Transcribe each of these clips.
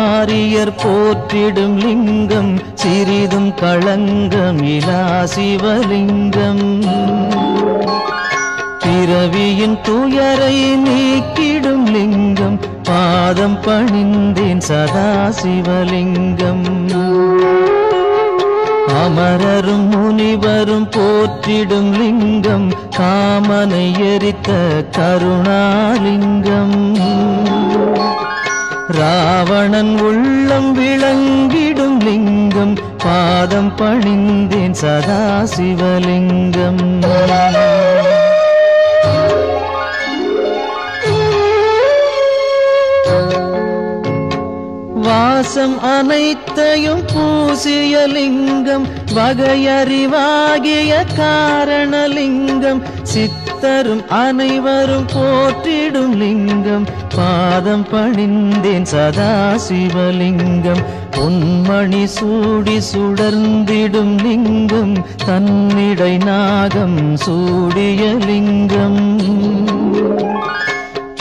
ஆரியர் போற்றிடும் லிங்கம் சிறிதும் களங்கம் இலா சிவலிங்கம் பிறவியின் துயரை நீக்கிடும் லிங்கம் பாதம் பணிந்தேன் சதா சிவலிங்கம் அமரரும் முனிவரும் போற்றிடும் லிங்கம் காமனை எரித்த கருணாலிங்கம் ராவணன் உள்ளம் விளங்கிடும் லிங்கம் பாதம் பணிந்தேன் சதா சிவலிங்கம் வாசம் அனைத்தையும் பூசிய லிங்கம் வகையறிவாகிய காரணலிங்கம் சித்தரும் அனைவரும் போற்றிடும் லிங்கம் பாதம் பணிந்தேன் சதா சிவலிங்கம் பொன்மணி சூடி சுடர்ந்திடும் லிங்கம் தன்னிடை நாகம் சூடிய லிங்கம்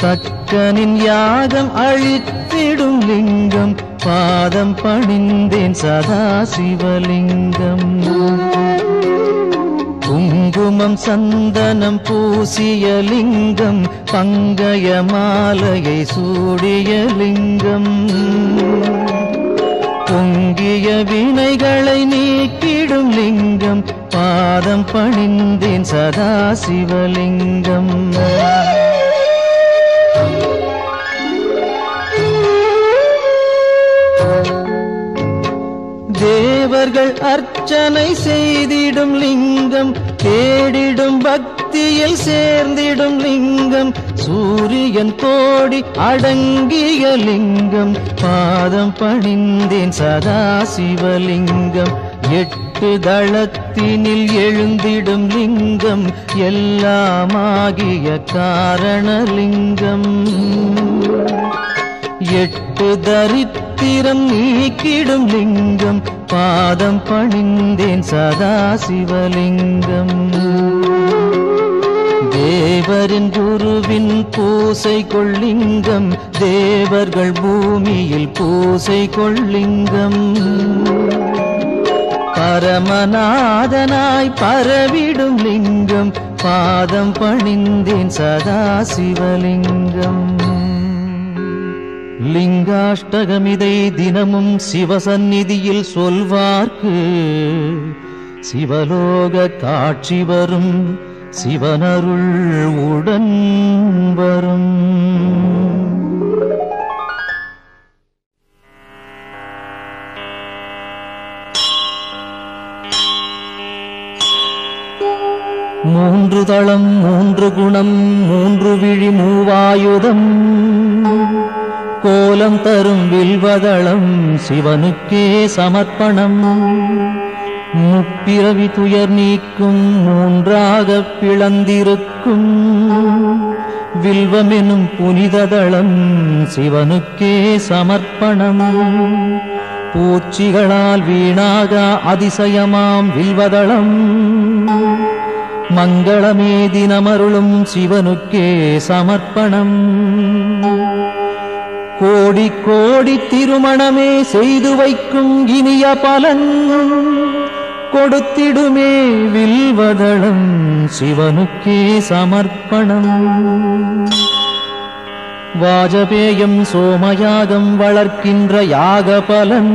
தக்கனின் யாகம் அழித்திடும் லிங்கம் பாதம் பணிந்தேன் சதா சிவலிங்கம் குங்குமம் சந்தனம் பூசிய லிங்கம் பங்கய மாலையை சூடிய லிங்கம் பொங்கிய வினைகளை நீக்கிடும் லிங்கம் பாதம் பணிந்தேன் சதா சிவலிங்கம் தேவர்கள் அர்ச்சனை செய்திடும் லிங்கம் தேடிடும் பக்தியில் சேர்ந்திடும் லிங்கம் சூரியன் கோடி அடங்கிய லிங்கம் பாதம் பணிந்தேன் சதா சிவலிங்கம் எட்டு தளத்தினில் எழுந்திடும் லிங்கம் எல்லாமாகிய காரணலிங்கம் எட்டு தரித்திரம் நீக்கிடும் லிங்கம் பாதம் பணிந்தேன் சதா சிவலிங்கம் தேவரின் குருவின் பூசை கொள்ளிங்கம் தேவர்கள் பூமியில் பூசை கொள்ளிங்கம் பரமநாதனாய் பரவிடும் லிங்கம் பாதம் பணிந்தேன் சதா சிவலிங்கம் லிங்காஷ்டகமிதை தினமும் சிவசந்நிதியில் சொல்வார்க்கு சிவலோக காட்சி வரும் சிவனருள் உடன் வரும் மூன்று தளம் மூன்று குணம் மூன்று விழி மூவாயுதம் கோலம் தரும் வில்வதளம் சிவனுக்கே சமர்ப்பணம் முப்பிறவி துயர் நீக்கும் மூன்றாகப் பிளந்திருக்கும் வில்வமெனும் புனிததளம் சிவனுக்கே சமர்ப்பணம் பூச்சிகளால் வீணாக அதிசயமாம் வில்வதளம் மங்களமே தினமருளும் சிவனுக்கே சமர்ப்பணம் கோடி கோடி திருமணமே செய்து வைக்கும் இனிய பலன் கொடுத்திடுமே வில்வதளம் சிவனுக்கே சமர்ப்பணம் வாஜபேயம் சோமயாகம் வளர்க்கின்ற யாக பலன்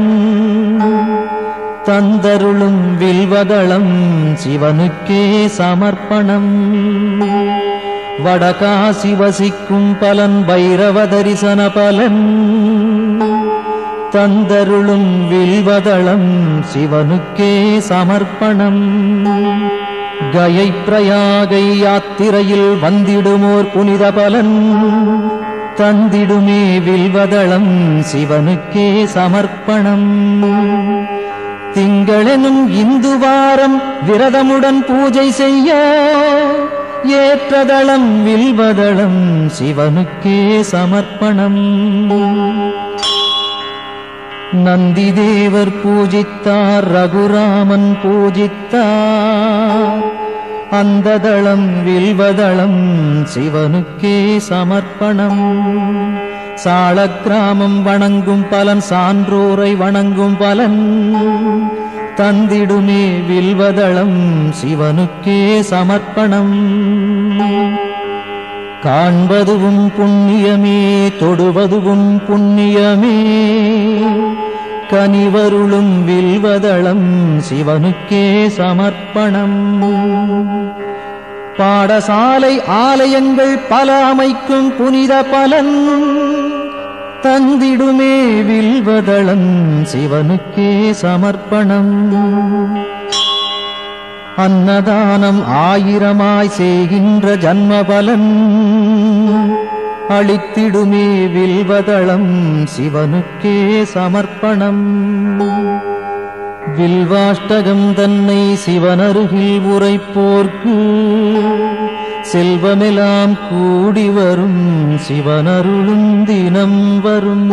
தந்தருளும் வில்வதளம் சிவனுக்கே சமர்ப்பணம் வடகாசி வசிக்கும் பலன் பைரவ தரிசன பலன் தந்தருளும் வில்வதளம் சிவனுக்கே சமர்ப்பணம் கயை பிரயாகை யாத்திரையில் வந்திடுமோர் புனித பலன் தந்திடுமே வில்வதளம் சிவனுக்கே சமர்ப்பணம் திங்களெனும் இந்து வாரம் விரதமுடன் பூஜை செய்ய ஏற்றதளம் வில்வதளம் சிவனுக்கே சமர்ப்பணம் நந்தி தேவர் பூஜித்தார் ரகுராமன் பூஜித்தார் அந்த தளம் வில்வதளம் சிவனுக்கே சமர்ப்பணம் சாளக்கிராமம் வணங்கும் பலன் சான்றோரை வணங்கும் பலன் தந்திடுமே வில்வதளம் சிவனுக்கே சமர்ப்பணம். காண்பதுவும் புண்ணியமே தொடுவதுவும் புண்ணியமே கனிவருளும் வில்வதளம் சிவனுக்கே சமர்ப்பணம். பாடசாலை ஆலயங்கள் பல அமைக்கும் புனித பலன் தந்திடுமே வில்வதளம் சிவனுக்கே சமர்ப்பணம். அன்னதானம் ஆயிரமாய் செய்கின்ற ஜன்ம பலன் அளித்திடுமே வில்வதளம் சிவனுக்கே சமர்ப்பணம். வில்வாஷ்டகம் தன்னை சிவனருகில் உரைப்போர்க்கு செல்வமெல்லாம் கூடி வரும் சிவனருளும் தினம் வரும்.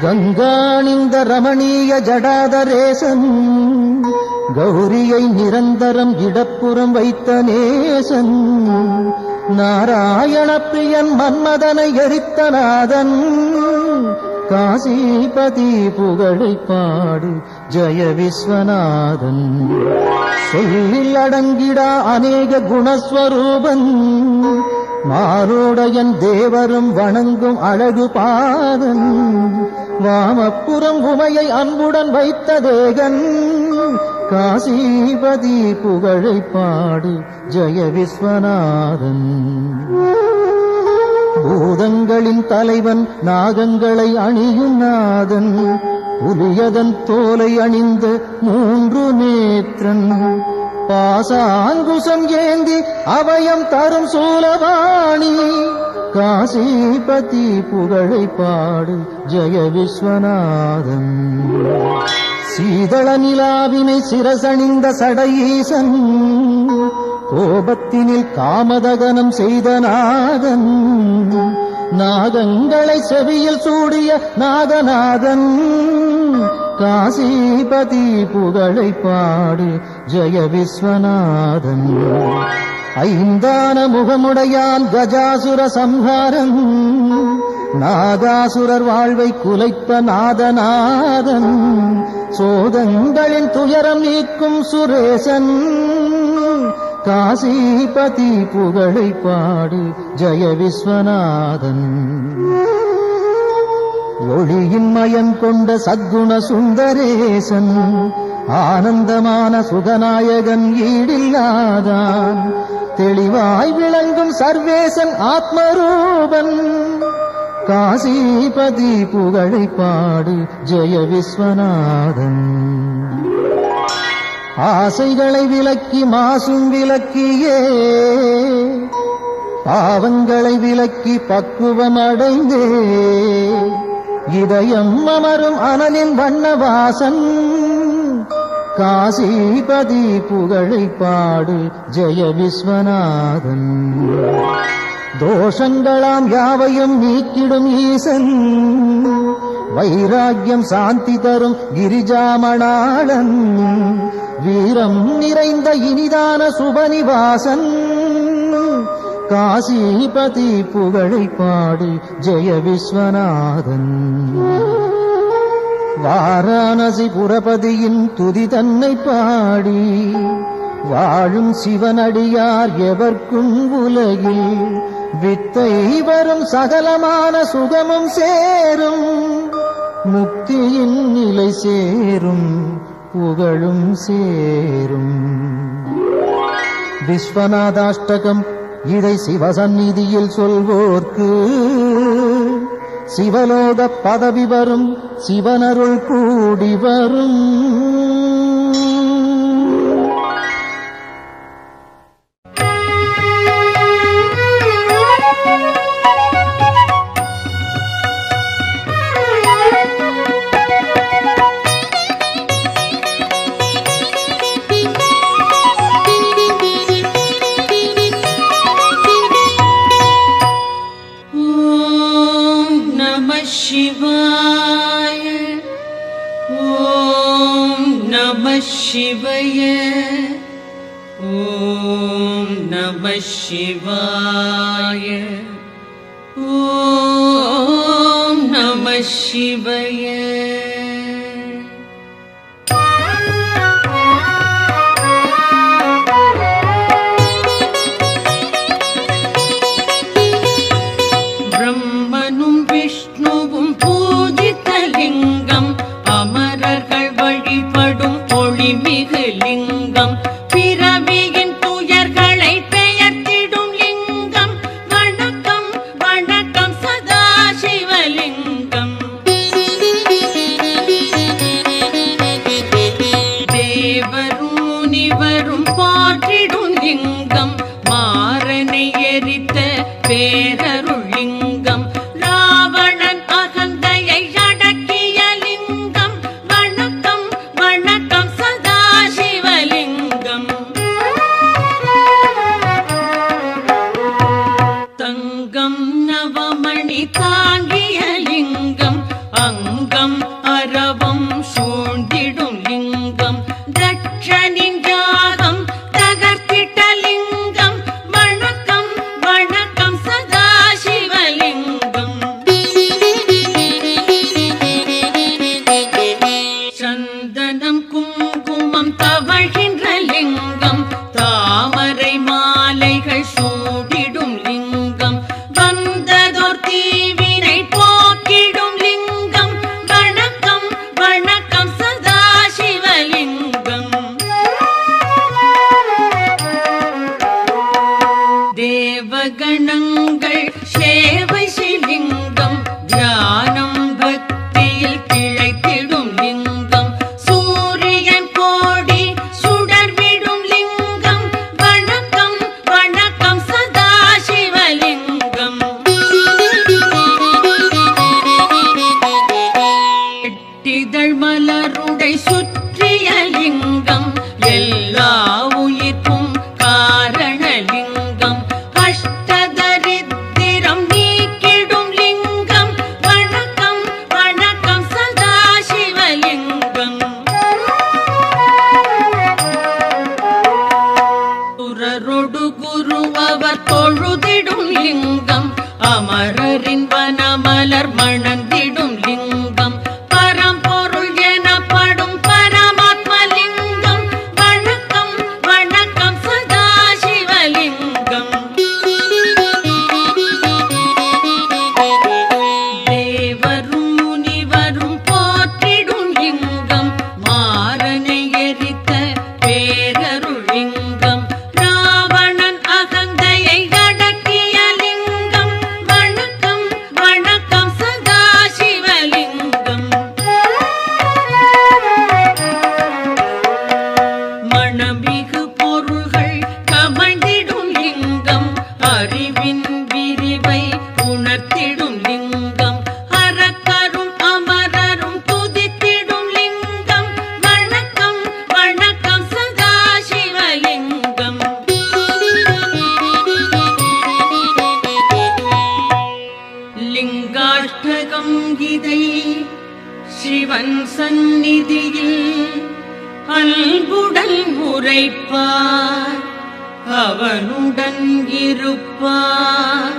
கங்காணிந்த ரமணீய ஜடாதரேசன் கௌரியை நிரந்தரம் இடப்புறம் வைத்த நேசன் நாராயண பிரியன் மன்மதனை எரித்த நாதன் காசிபதி புகழை பாடு ஜெய விஸ்வநாதன். சொல்லில் அடங்கிடா அநேக குணஸ்வரூபன் மாரோடையன் தேவரும் வணங்கும் அழகு பாதன் வாமப்புறம் உமையை அன்புடன் வைத்த தேகன் காசிபதி புகழை பாடு ஜெய விஸ்வநாதன். பூதங்களின் தலைவன் நாகங்களை அணியும் நாதன் புலியதன் தோலை அணிந்த 3 நேத்திரன் பாசாங்குசம் ஏந்தி அபயம் தரும் சூலவாணி காசிபதி புகழை பாடு ஜெய விஸ்வநாதன். சீதள நிலாவினை சிரசணிந்த சடையீசன் கோபத்தினில் காமதகனம் செய்த நாதன் நாகங்களை செவியில் சூடிய நாகநாதன் காசிபதி புகழை பாடு ஜெய விஸ்வநாதன். ஐந்தான முகமுடையான் கஜாசுர சம்ஹாரன் நாகாசுரர் வாழ்வை குலைத்த நாதநாதன் சோதங்களின் துயரம் நீக்கும் சுரேசன் காசிபதி புகழை பாடு ஜெய விஸ்வநாதன். ஒளியின் மயம் கொண்ட சத்குண சுந்தரேசன் ஆனந்தமான சுகநாயகன் ஈடில்லாதான் தெளிவாய் விளங்கும் சர்வேசன் ஆத்மரூபன் காசிபதி புகழை பாடு ஜெய விஸ்வநாதன். ஆசைகளை விலக்கி மாசும் விலக்கியே பாவங்களை விலக்கி பக்குவம் அடைந்தே இதயம் அமரும் அனலின் வண்ணவாசன் காசிபதி புகழை பாடு ஜெய விஸ்வநாதன். தோஷங்களாம் யாவையும் நீக்கிடும் ஈசன் வைராக்கியம் சாந்தி தரும் கிரிஜாமணாளன் வீரம் நிறைந்த இனிதான சுபநிவாசன் காசிபதி புகழை பாடு ஜெய விஸ்வநாதன். வாரணாசி புரபதியின் துதி தன்னை பாடி வாழும் சிவனடியார் எவர்க்கும் உலகில் வித்தை வரும் சகலமான சுகமும் சேரும் முக்தியின் நிலை சேரும் புகழும் சேரும். விஸ்வநாதாஷ்டகம் இதை சிவசந்நிதியில் சொல்வோர்க்கு சிவலோக பதவி வரும் சிவனருள் கூடி வரும். शिवाय ओम சிவய ஓம் நம சிவாய ஓம் நம சிவய. பிரம்மனும் விஷ்ணுவும் பூஜித்த லிங்கம், அமரர்கள் வழிபடும் ஒளிமிகு லிங்கம், பிறவியின் துயர்களை பெயர்த்திடும் லிங்கம். வணக்கம் வணக்கம் சதாசிவலிங்கம். தேவரும் முனிவரும் போற்றிடும் லிங்கம், மாறனை எரித்த பேரருள் லிங்கம், ராவணன் அகந்தையை அடக்கிய லிங்கம். வணக்கம் வணக்கம் சதாசிவலிங்கம். தங்கம் நவமணி தாங்கிய லிங்கம், அங்கம் அரவம் சூழ்ந்திடும் லிங்கம், தட்சனின் யாகம் தகர்த்திட்ட லிங்கம். வணக்கம் வணக்கம் சதாசிவலிங்கம். சந்தனம் குங்குமம் தவழ்கின்ற லிங்கம், தாமரை மாலைகள் சூடிடும் லிங்கம், வந்ததோர் தீவினை போக்கிடும் லிங்கம். வணக்கம் வணக்கம் சதாசிவலிங்கம். தேவகணங்கள் சேவை செய்லிங்கம், தியானம் பக்தியில் திளைத்திடும் லிங்கம், சூரியன் கோடி சுடர்விடும் லிங்கம். வணக்கம் வணக்கம் சதாசிவலிங்கம். எட்டிதழ் மலருடை சுற்றிய லிங்கம், எல்லா உயிர்க்கும் காரணலிங்கம், அஷ்டதரித்திரம் நீக்கிடும் லிங்கம். வணக்கம் வணக்கம் சதாசிவலிங்கம். சுரரொடு குரு அவர் தொழுதிடும் லிங்கம், அமரரின் வனமலர் மணந்திடும் லிங்கம், பரம்பொருள் எனப்படும் பரமாத்மலிங்கம். வணக்கம் வணக்கம் சதாசிவலிங்கம். தேவரும் முனிவரும் போற்றிடும் லிங்கம், மாறனை எரித்த பேரருள் லிங்கம், ராவணன் அகந்தையை அடக்கிய லிங்கம். வணக்கம் வணக்கம் சதாசிவலிங்கம். மணமிகு பொருள்கள் கமழ்ந்திடும் லிங்கம், அறிவின் விரிவை உணர்த்திடும் லிங்கம், அரக்கரும் அமரரும் துதித்திடும் லிங்கம். வணக்கம் வணக்கம் சதாசிவலிங்கம். லிங்காஷ்டகம் இதை சிவன் சந்நிதியில் அன்புடன் உரைப்பார், அவனுடன் இருப்பார்.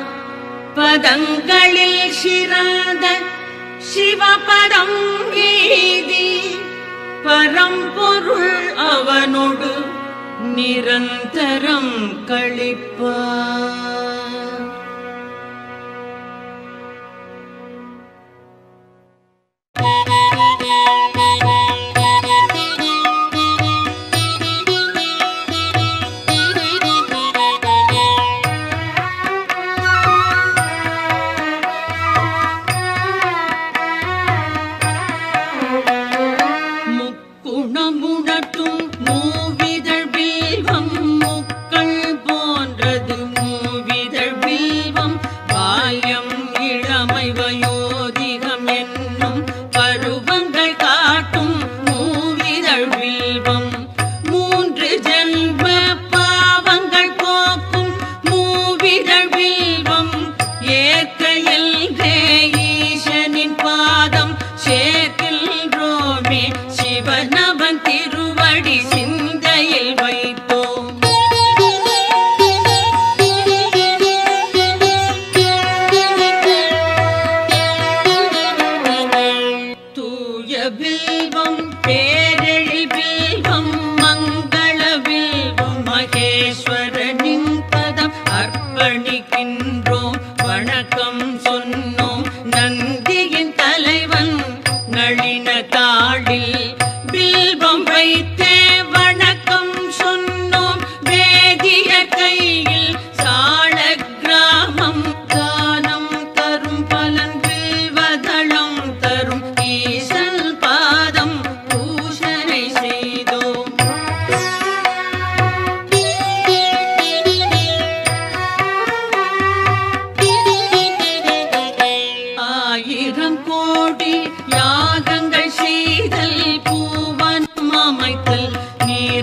பதங்களில் சிறந்த சிவபதம் வீதி, பரம்பொருள் அவனோடு நிரந்தரம் கழிப்பார். முக்குணமுணர்த்தும் மூவிதழ் வில்வம், முக்கள் போன்றது மூவி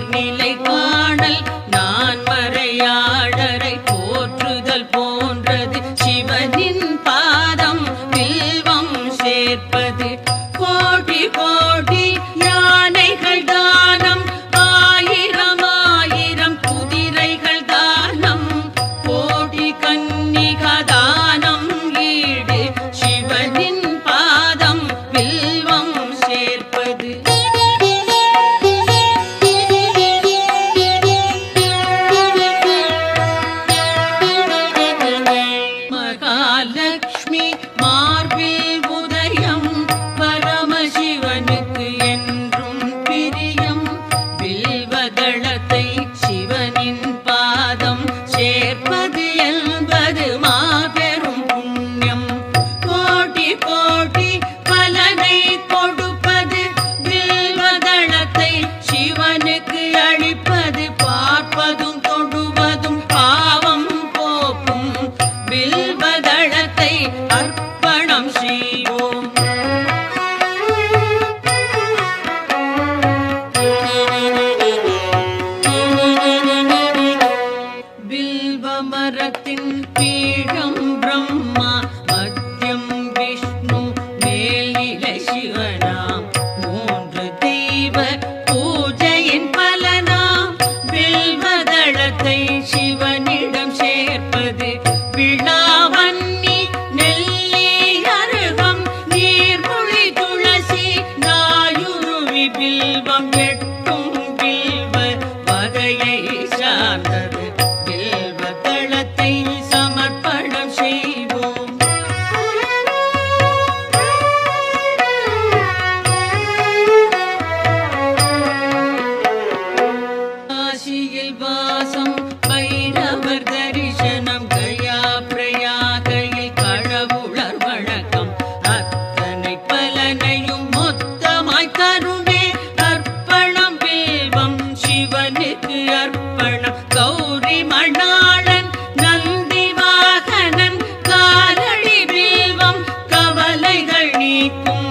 நீர்நிலை காணல் நான் மறையாடரை போற்றுதல் போன்றது சிவனின் பாதம் வில்வம் சேர்ப்பது கோடி கோடி யானைகள் தானம் ஆயிரம் ஆயிரம் குதிரைகள் தானம் கோடி கன்னிகா தானம் ஈடு சிவனின் பாதம் வில்வம் சேர்ப்பது மகாலட்சுமி மார்பில் உதயம் பரமசிவனுக்கு என்றும் பிரியம் வில்வதளத்தை சிவனின் பாதம் சேர்ப்பது என்பது மாபெரும் புண்ணியம் கோடி கோடி பலனை கொடுப்பது வில்வதளத்தை சிவனுக்கு அளிப்பது பார்ப்பதும் தொடுவதும் பாவம் போக்கும் வில்வதளத்தை அர்ப்பணம் செய்வோம் வில்வ மரத்தின் பீடம் பிரம்மா மத்தியம் விஷ்ணு மேல்நிலை சிவனாம் மூன்று தெய்வ பூஜையின் பலனாம் வில்வதளத்தை சிவனிடம் சேர்ப்பது விழாவன்னி நெல்லி அருகம் நீர்மொழி துளசி நாயுருவி வில்வம் எட்டும் வில்வ வகையை சார்ந்தது வில்வதளத்தை சமர்ப்பணம் செய்வோம் காசியில் வாசம் பைரவர் தரிசனம் கயா பிரயாகையில் கடவுளர் வணக்கம் அத்தனை பலனையும் மொத்தமாய் தருமே அர்ப்பணம் வில்வம் சிவனுக்கு அர்ப்பணம் கௌரி மணாளன் நந்தி வாகனன் காலடி வில்வம் கவலைகள் நீக்கும்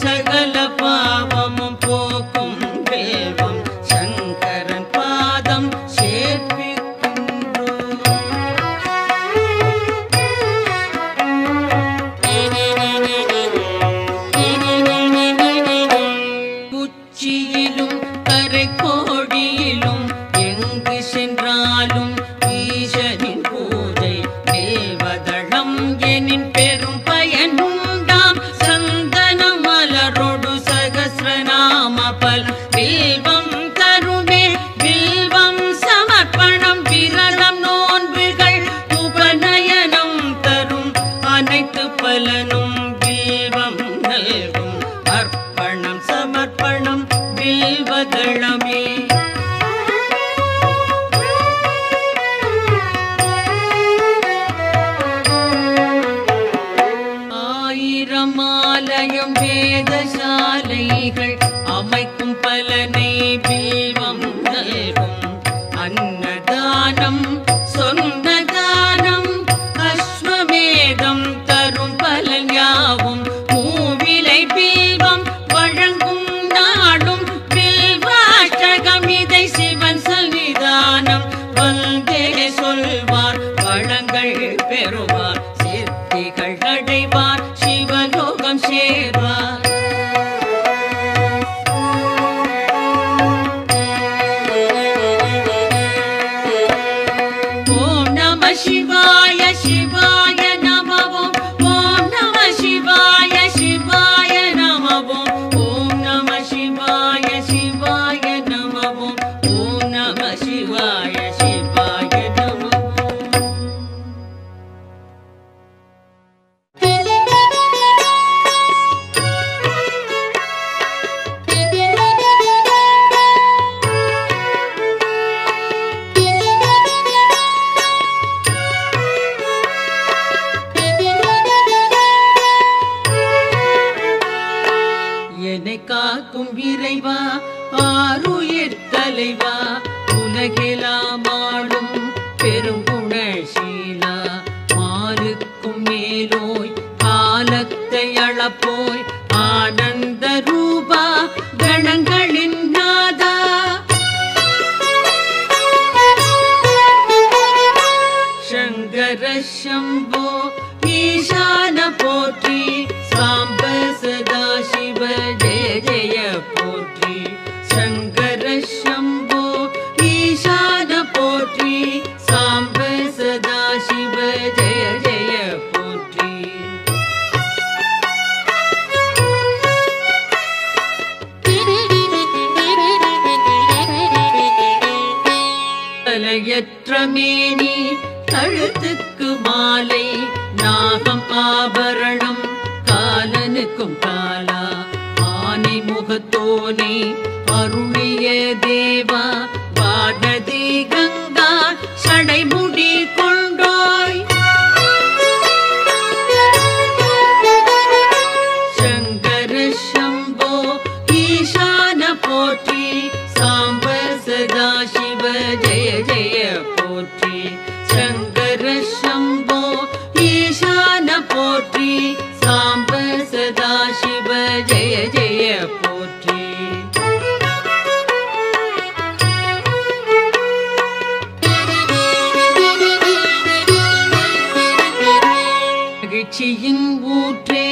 சகல பாவமும் போக்கும் வில்வம் சங்கரன் பாதம் சேர்ப்பிக்கின்றோம் உச்சியிலும் கரைக்கோடியிலும் எங்கு சென்றாலும் ஈசனின் பூஜை வில்வதளம் எனின் பெரும் பயனுண்டாம் சந்தனம் மலரோடு சகஸ்ரநாம பலம் வில்வம் தருமே வில்வம் சமர்ப்பணம் விரதம் நோன்புகள் உபநயனம் தரும் அனைத்து பலனும் வில்வம் நல்கும் அர்ப்பணம் சமர்ப்பணம் வில்வதளமே ஆயிரம் ஆலயம் வேதசாலைகள் அமைக்கும் பலனை வில்வம் நல்கும் அன்னதானம் சொன்ன தானம் அஸ்வமேதம் தரும் பலன் யாவும் மூவிலை வில்வம் வழங்கும் நாடும் வில்வாஷ்டகம் இதை சிவன் சன்னிதானம் வந்தே சொல்வார் வளங்கள் பெறுவார் சித்திகள் அடைவார் சிவலோகம் சேர்வார் ஓம் நம சிவாய சிவாய நமவோம் ஓம் நம சிவாய சிவாய நமவோம் ஓம் நம சிவாய சிவாய நமவோம் ஓம் நம சிவாய சிவாய நமவோம் என்னை காக்கும் இறைவா ஆருயிர் தலைவா உலகெல்லாம் ஆளும் பெருங்குணசீலா மாலுக்கும் மேலோய் காலத்தை அளப்போய் ஆனந்த ரூபா கணங்களின் நாதா शम्भो ईशान पोट्रि साम्ब सदा शिव जय जय पोट्रि शङ्कर शम्भो ईशान पोट्रि साम्ब सदा शिव जय जय पोट्रि तलयत्रमेनी கழுத்துக்கு மாலை நாகம் ஆபரணம் காலனுக்கும் காலா ஆனை முகத்தோனே அருளிய தேவா வானதி கங்கா சடைமுடி கொண்டோய் சங்கர சம்போ ஈசான போற்றி சாம்ப சதா சிவ ஜெய ஜெய போற்றி शङ्कर शम्भो ईशान पोट्रि साम्ब सदा शिव जय जय पोट्रि மகிழ்ச்சியின் ஊற்றே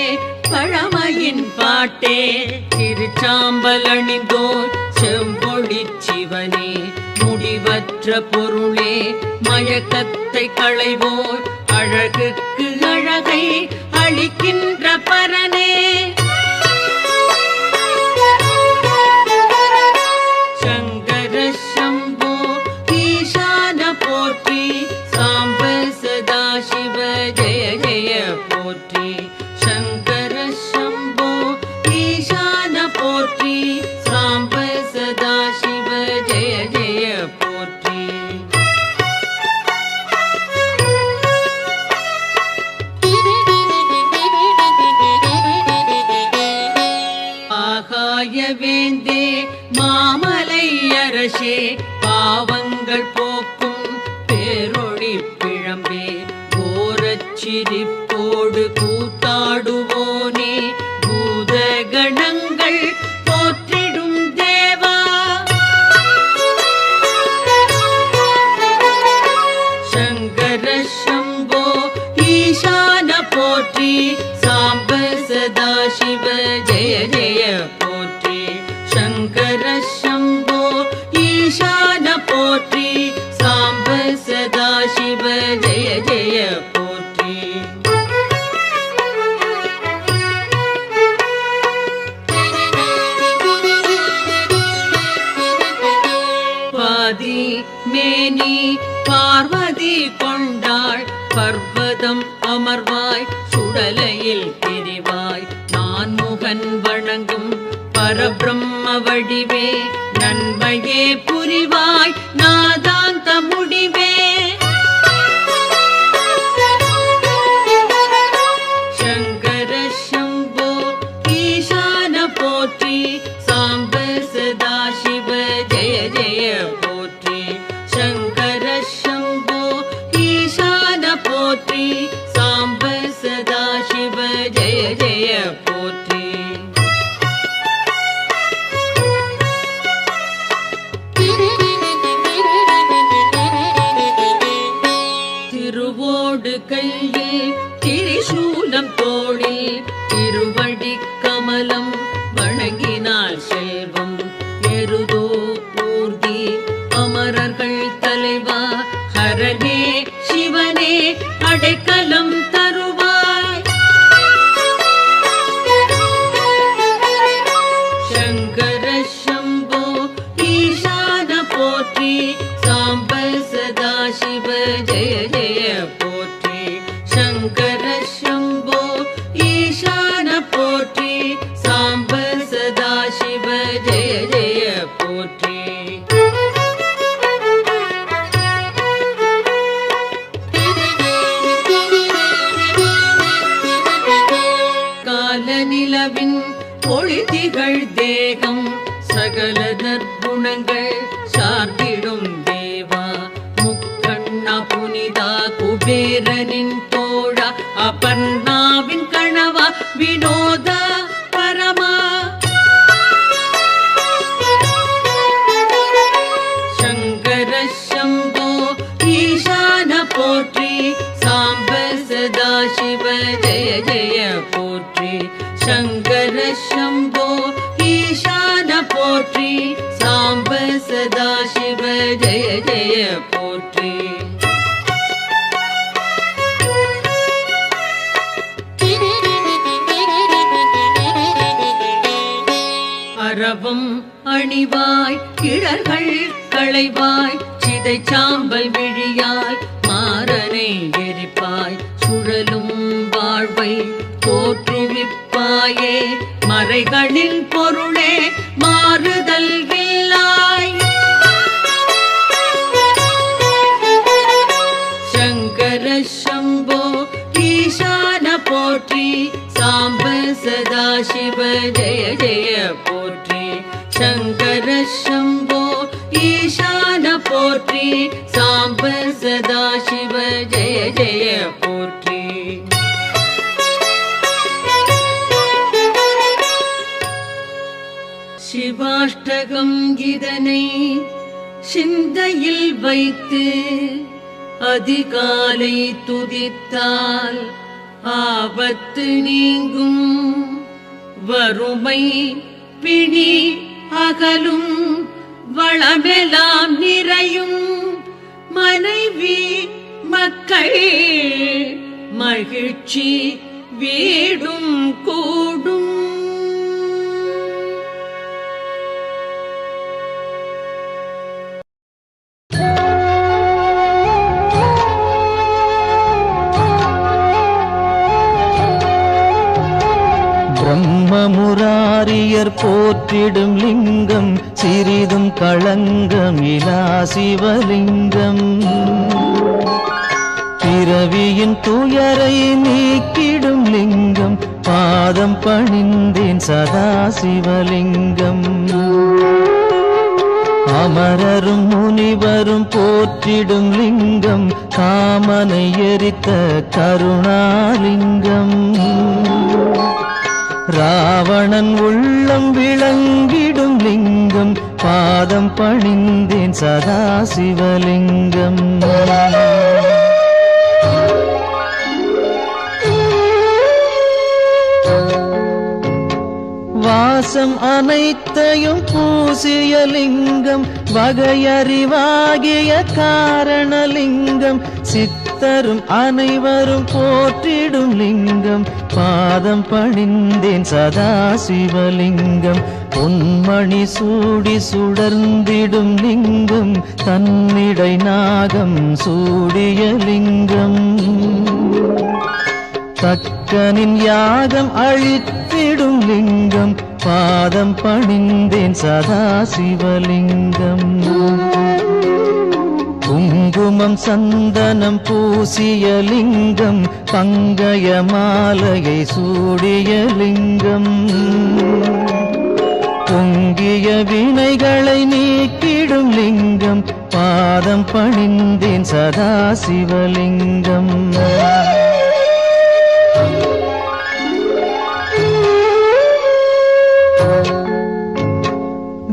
பழமையின் பாட்டே திருச்சாம்பல் அணிந்தோர் செம்பொழி சிவனே முடிவற்ற பொருளே மயக்கத்தை களைவோர் அழகுக்கு அழகை அளிக்கின்ற பரனே சங்கர சம்போ ஈசான போற்றி சாம்ப சதா சிவ ஜெய ஜெய போற்றி சங்கர சம்போ ஈசான போற்றி சாம்ப சதா சிவ ஜெய ஜெய போற்றி வேந்தே மாமலை அரசே பாவங்கள் போக்கும் பேரொளி பிழம்பே கோரச்சிரிப்போடு கூத்தாடுவோனே பூதகணங்கள் போற்றிடும் தேவா சங்கர சம்போ ஈசான போற்றி சாம்ப சதா சிவ ஜெய ஜெய போற்றி शङ्कर शम्भो ईशान पोट्रि साम्ब सदा शिव जय जय पोट्रि पादी मेनी पार्वती கொண்டாள் பர்வதம் அமர்வாய் சுடலையில் திரிவாய் நான்முகன் வணங்கும் பரபிரம்ம வடிவே நன்மையே புரிவாய் நாதாந்த முடிவே சங்கர சம்போ ஈசான போற்றி சாம்ப சதா சிவ ஜெய ஜெய போற்றி சங்கர சம்போ ஈசான போற்றி சாம்ப சதா சிவ ஜெய ஜெய போற்றி கையில் திரிசூலம் தோளில் திருவடி கமலம் வணங்கினாள் செல்வம் எருதோ பூர்த்தி அமரர்கள் தலைவா ஹரனே சிவனே அடைக்கலம் தருவாய் சங்கர சம்போ ஈசான போற்றி சாம்ப சதா சிவ ஜெய ஜெய போற்றி शङ्कर शम्भो ईशान पोट्रि साम्ब सदा शिव जय जय पोट्रि காலநிலவின் ஒளிதிகள் தேகம் சகல நற்குணங்கள் சார்ந்திடும் ஜய ஜய போற்றி சங்கர சம்போ ஈசான போற்றி சாம்ப சதாசிவ ஜய ஜய போற்றி அரவம் அணிவாய் கிழர்கள் களைவாய் சிதை சாம்பல் விழியாய் மாறனை எரிப்பாய் சுழலும் வாழ்வை தோற்றுவிப்பாயே மறைகளின் பொருளே மாறுதல் இல்லாய் சங்கர சம்போ ஈசான போற்றி சாம்ப சதாசிவ ஜய ஜய போற்றி சங்கர சம்போ ஈசான போற்றி சாம்ப சதாசிவ ஜய ஜய போற்றி சிவாஷ்டகம் இதனை சிந்தையில் வைத்து அதிகாலை துதித்தால் ஆபத்து நீங்கும் வறுமை பிணி அகலும் வளமெல்லாம் நிறையும் மனைவி மக்கள் மகிழ்ச்சி வீடும் கூடும் பிரம்மமுராரியர் போற்றிடும் லிங்கம் சிறிதும் களங்கமிலா சிவலிங்கம் பிறவியின் துயரை நீக்கிடும் லிங்கம் பாதம் பணிந்தேன் சதா சிவலிங்கம் அமரரும் முனிவரும் போற்றிடும் லிங்கம் காமனை எரித்த கருணாலிங்கம் ராவணன் உள்ளம் விளங்கிடும் லிங்கம் பாதம் பணிந்தேன் சதா சிவலிங்கம் வாசம் அனைத்தையும் பூசிய லிங்கம் வகையறிவாகிய காரணலிங்கம் சித்தரும் அனைவரும் போற்றிடும் லிங்கம் பாதம் பணிந்தேன் சதா சிவலிங்கம் பொன்மணி சூடி சுடர்ந்திடும் லிங்கம் தன்னிடை நாகம் சூடிய லிங்கம் தக்கனின் யாகம் அழித்திடும் லிங்கம் பாதம் பணிந்தேன் சதா சிவலிங்கம் குங்குமம் சந்தனம் பூசிய லிங்கம் பங்கய மாலையை சூடிய லிங்கம் பொங்கிய வினைகளை நீக்கிடும் லிங்கம் பாதம் பணிந்தேன் சதா சிவலிங்கம்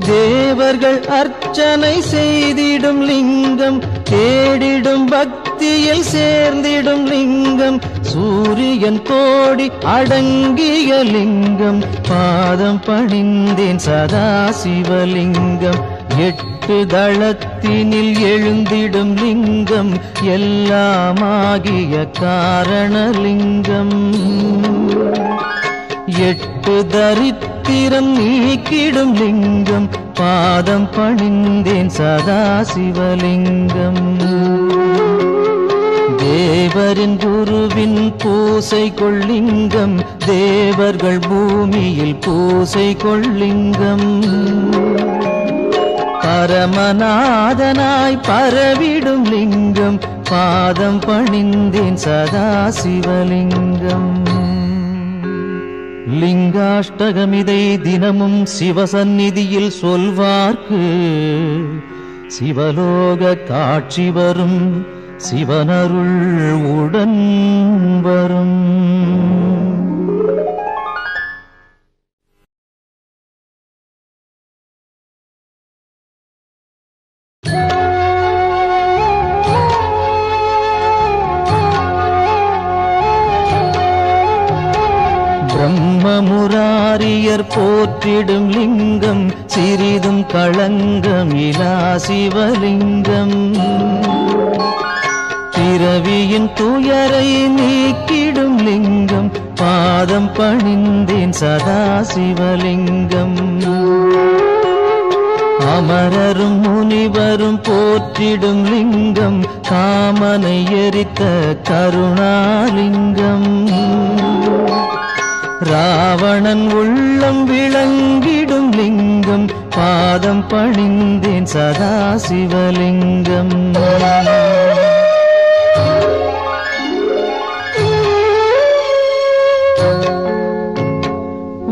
தேவர்கள் அர்ச்சனை செய்திடும் லிங்கம் தேடிடும் பக்தியில் சேர்ந்திடும் லிங்கம் சூரியன் கோடி அடங்கிய லிங்கம் பாதம் பணிந்தேன் சதா சிவலிங்கம் எட்டு தளத்தினில் எழுந்திடும் லிங்கம் எல்லாமாகிய காரணலிங்கம் எட்டு தரித்திரம் நீக்கிடும் லிங்கம் பாதம் பணிந்தேன் சதா சிவலிங்கம் தேவரின் குருவின் பூசை கொள்ளிங்கம் தேவர்கள் பூமியில் பூசை கொள்ளிங்கம் பரமநாதனாய் பரவிடும் லிங்கம் பாதம் பணிந்தேன் சதா சிவலிங்கம் லிங்காஷ்டகமிதை தினமும் சிவசந்நிதியில் சொல்வார்க்கு சிவலோக காட்சி வரும் சிவனருள் உடன் வரும். போற்றிடும் லிங்கம் சிறிதும் களங்கம் இலா சிவலிங்கம் பிறவியின் துயரை நீக்கிடும் லிங்கம் பாதம் பணிந்தேன் சதா சிவலிங்கம் அமரரும் முனிவரும் போற்றிடும் லிங்கம் காமனை எரித்த கருணாலிங்கம் ராவணன் உள்ளம் விளங்கிடும் லிங்கம் பாதம் பணிந்தேன் சதா சிவலிங்கம்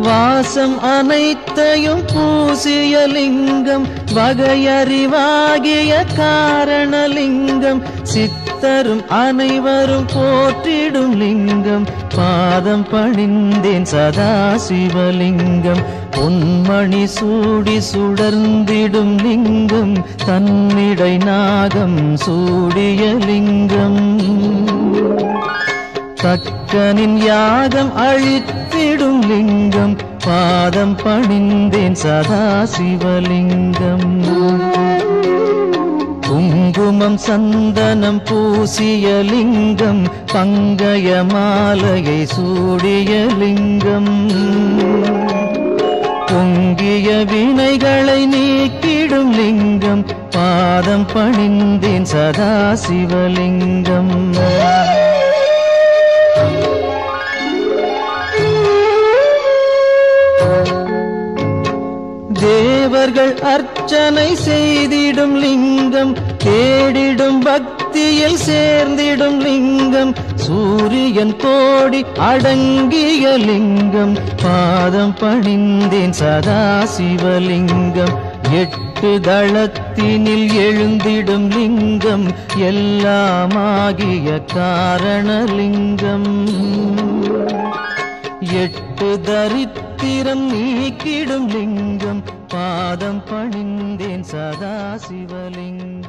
வாசம் அனைத்தையும் பூசிய லிங்கம் வகையறிவாகிய காரணலிங்கம் சித்தரும் அனைவரும் போற்றிடும் லிங்கம் பாதம் பணிந்தேன் சதா சிவலிங்கம் பொன்மணி சூடி சுடர்ந்திடும் லிங்கம் தன்னிடை நாகம் சூடிய லிங்கம் தக்கனின் யாகம் அழித்திடும் லிங்கம் பாதம் பணிந்தேன் சதா சிவலிங்கம் குங்குமம் சந்தனம் பூசிய லிங்கம் பங்கய மாலையை சூடிய லிங்கம் பொங்கிய வினைகளை நீக்கிடும் லிங்கம் பாதம் பணிந்தேன் சதா சிவலிங்கம் தேவர்கள் அர்ச்சனை செய்திடும் லிங்கம் தேடிடும் பக்தியில் சேர்ந்திடும் லிங்கம் சூரியன் கோடி அடங்கிய லிங்கம் பாதம் பணிந்தேன் சதா சிவலிங்கம் எட்டு தளத்தினில் எழுந்திடும் லிங்கம் எல்லாமாகிய காரணலிங்கம் எட்டு தரித்திரம் நீக்கிடும் லிங்கம் பாதம் பணிந்தேன் சதா சிவலிங்கம்